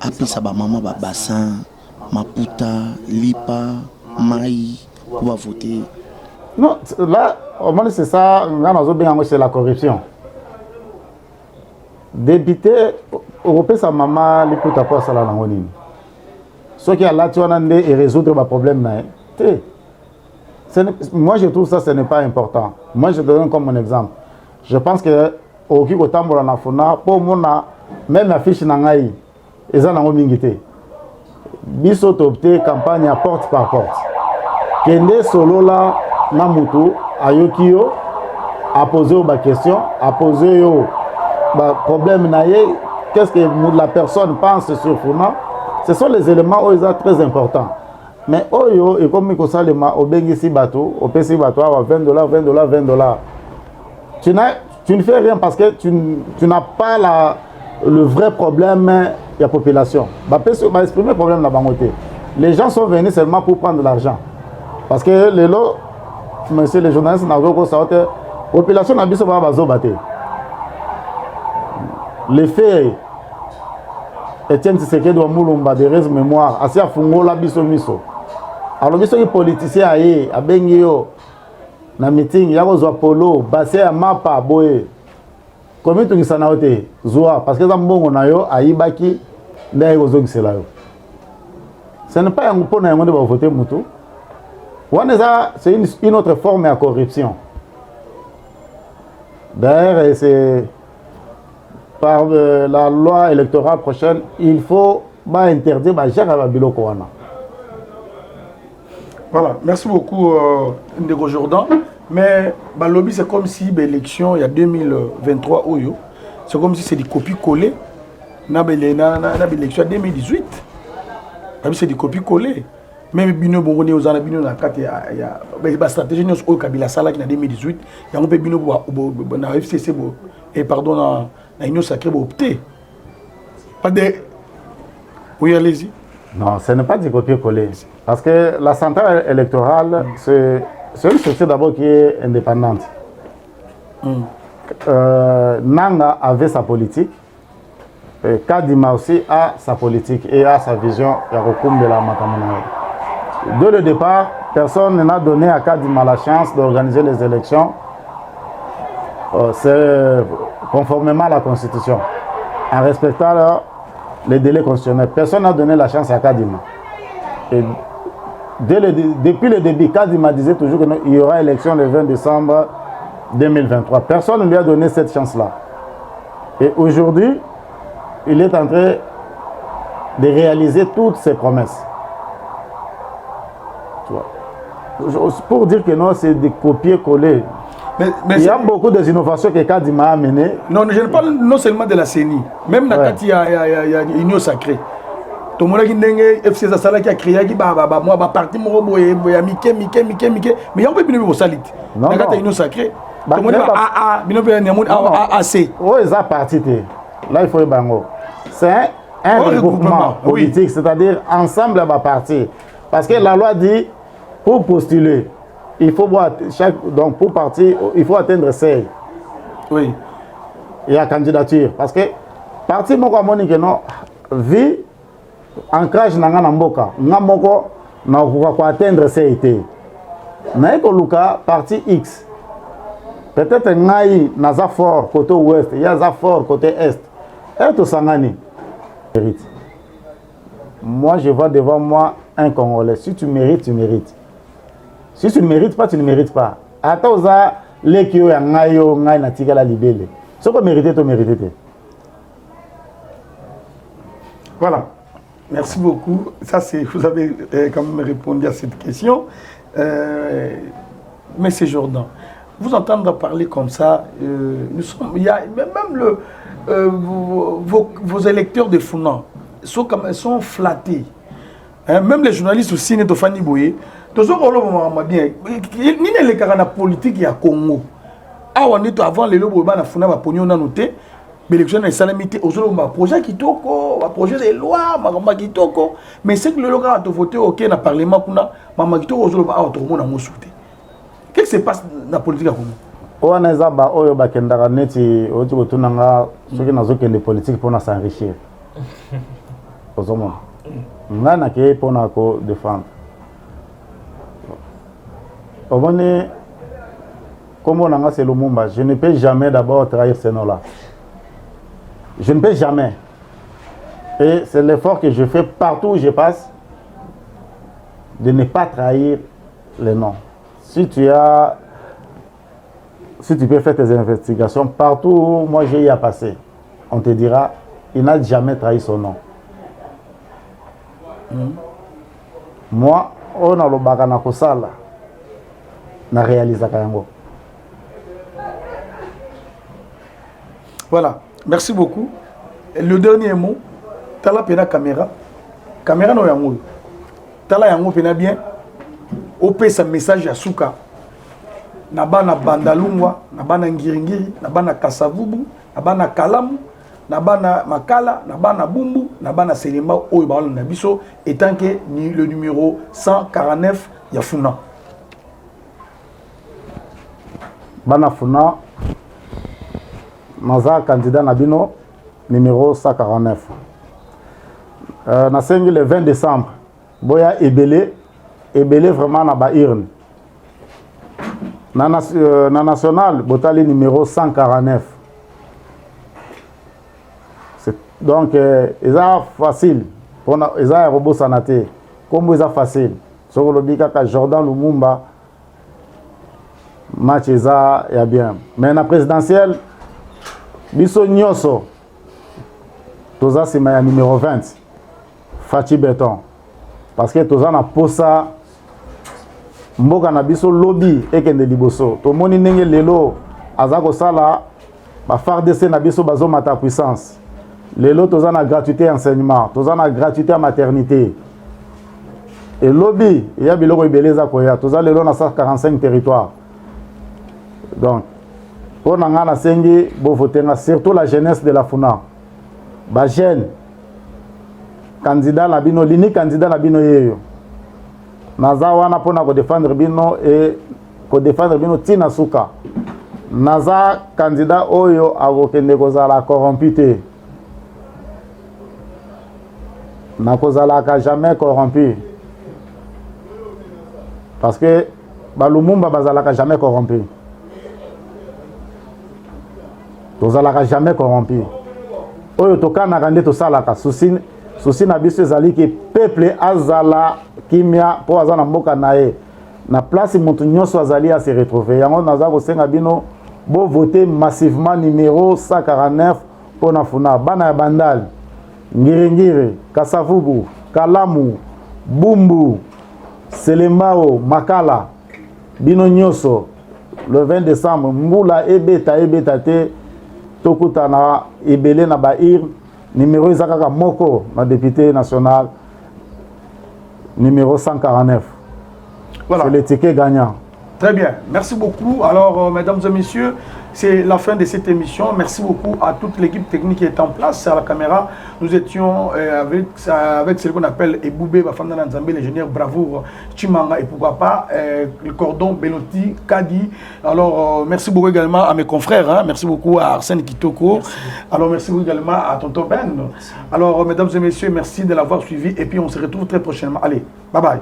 Après ça, maman, bassin, Maputa, Lipa, Maï, pour voter. Non, là, au moins c'est ça, c'est la corruption. Député, européen, sa maman, Liputa, quoi, ça l'a l'angonine. Ce qui est là, tu as et résoudre le problème. Moi, je trouve ça, ce n'est pas important. Moi, je te donne comme un exemple. Je pense que, au Kikotam, pour moi, même la fiche n'angaï. Ils ont mingité. Biso topté campagne à porte par porte. Kende solo là, Namutu, Ayokio, a posé aux questions, a posé aux problèmes naïe. Qu'est-ce que la personne pense sur Funa? Ce sont les éléments où ils sont très importants. Mais oyo et comme il salema au bengisi bateau, au PC bateau à $20, $20. Tu ne fais rien parce que tu n'as pas le vrai problème de la population. Bah exprimer le problème là-bas. Les gens sont venus seulement pour prendre de l'argent. Parce que les lots, monsieur les journalistes, la population n'a pas besoin de les faits, Etienne Tshisekedi wa Mulumba de res mémoire, assez à Fungola biso miso. Alors biso les politiciens aye, abengi yo na meeting ya kozwa polo, basé à mapa boye. Combien tu ngisa na ote zoa parce que za mbongo na yo ayibaki ndaye kozongisela yo. Ce n'est pas un peu na ngonde ba voter mutu. C'est une autre forme de corruption. D'ailleurs, c'est par la loi électorale prochaine, il faut interdire Jacques Biloko wana. Voilà, merci beaucoup Ndeko Jordan. Mais le lobby, c'est comme si l'élection, il y a 2023, c'est comme si c'est des copies-collées. L'élection 2018, c'est des copies-collées. Même Bino Bongone aux années Bino, il y a la stratégie au Kabila Sala qui en 2018, il y a un peu Bino na FCC, et pardon, dans l'Union sacrée, opté. Pas de. Oui, allez-y. Non, ce n'est pas du copier-coller. Parce que la centrale électorale, c'est une société d'abord qui est indépendante. Nanga avait sa politique. Kadima aussi a sa politique et a sa vision de la Matamana. Dès le départ, personne n'a donné à Kadima la chance d'organiser les élections conformément à la Constitution, en respectant les délais constitutionnels. Personne n'a donné la chance à Kadima. Et depuis le début, Kadima disait toujours qu'il y aura élection le 20 décembre 2023. Personne ne lui a donné cette chance-là. Et aujourd'hui, il est en train de réaliser toutes ses promesses. Tu vois. Pour dire que non, c'est des copier-coller. Mais il y a beaucoup d'innovations que Kadima a menées. Non, je ne parle non seulement de la CENI. Même dans il y a une union sacrée. Tout le monde qui a FC Zasala qui a créé, qui a parti, il y a Mickey. Mais il y a un peu de salite. Dans une union sacrée. Tout le monde a AC. Oui, ça parti. Là, il faut y bango. C'est un regroupement politique, c'est-à-dire ensemble va partir. Parce que la loi dit, pour postuler, il faut voir donc pour partir, il faut atteindre seuil. Oui. Il y a candidature. Parce que parti moko monique non vie ancrage nanga na mboka. Nga moko na ko atteindre seuil té. Na ko luka parti X. Peut-être ngai naza fort côté ouest, il y a za fort côté est. Et tout sangani. Moi je vois devant moi un Congolais. Si tu mérites, tu mérites. Si tu ne mérites pas, tu ne mérites pas. Attends, les qui ont un tigre la libellé. Ce que mériter, tu mérites. Voilà. Merci beaucoup. Ça, vous avez quand même répondu à cette question. Mais c'est Jordan. Vous entendre parler comme ça, il y a même vos électeurs de Founan sont flattés. Même les journalistes aussi, Netofani Boye. Ni les carana politique ya Congo. Avant les lobos na funa ba pognon na noté, l'élection na salamité aux autres projet qui toko, projet de loi, ma qui toko, mais c'est que le local a voté OK na parlement kuna, mama qui toko aux autres ba tout monde na mosouté. Qu'est-ce qui se passe dans la politique à Congo? On za ba oyo ba kendara neti oti botunanga soki nazokende politique pour na s'enrichir. Ozomona. Ngana ke pour na ko défendre. Comme on a c'est le Mumba, je ne peux jamais d'abord trahir ce nom-là. Je ne peux jamais. Et c'est l'effort que je fais partout où je passe de ne pas trahir les noms. Si tu peux faire tes investigations partout où moi j'ai y à passer, on te dira, il n'a jamais trahi son nom. Moi, on a le bagana kosala. Na réalisa kayango. Voilà, merci beaucoup. Le dernier mot, Tala Pena Caméra. caméra no yango tala yango pena bien opesa message ya suka na bana bandalungwa na bana ngiringiri na bana kasavubu na bana kalamu na bana makala na bana bumbu na bana selema oyo ba na biso étant que ni le numéro 149 ya Funa bana Funa maza candidat na bino numéro 149 na sengi le 20 décembre boya ebele vraiment na ba urne na national botali numéro 149 donc eza facile pona eza robot sanate comme eza facile soko lobika ka Jordan Lumumba match eza ya bien mais na présidentielle biso nyoso toza sima ya numéro 20 Fachi Beton parce que toza na posa mboka na biso lobby ekende liboso to moni ndenge lelo azako sala ba FARDC na biso bazo mata puissance lelo toza na gratuité enseignement toza na gratuité à maternité et lobby ya biloko ibeleza koya toza lelo na 145 territoires donc pour nga na sengi bo voter surtout la jeunesse de la Funa ba jeune candidat la bino lini candidat la bino yeyo naza wana pona ko défendre bino et ko défendre bino tina suka naza candidat oyo akokende kozala corrompu te na kozalaka jamais corrompu parce que balumumba bazalaka jamais corrompu tozalaka jamais corrompu oyo tokanaka nde tosalaka souci na biso ezali ke peuple azala kimia po aza na mboka na ye na place moto nyonso azali a se retrouver yango naza kosenga bino bo voter massivement numéro 149 pour na Funa bana ya bandali ngiringiri kasavubu kalamu bumbu selembao makala bino nyonso le 20 décembre mbula ebeta te tokuta na ebele na bair numéro ezakaka moko na député national numéro 149 voilà c'est le ticket gagnant. Très bien, merci beaucoup. Alors, mesdames et messieurs, c'est la fin de cette émission. Merci beaucoup à toute l'équipe technique qui est en place à la caméra. Nous étions avec ce qu'on appelle Eboubé Bafanda Nzambé, l'ingénieur Bravour Chimanga et pourquoi pas le cordon Beloti Kadi. Alors, merci beaucoup également à mes confrères. Hein. Merci beaucoup à Arsène Kitoko. Merci. Alors, merci beaucoup également à Tonton Ben. Merci. Alors, mesdames et messieurs, merci de l'avoir suivi et puis on se retrouve très prochainement. Allez, bye bye.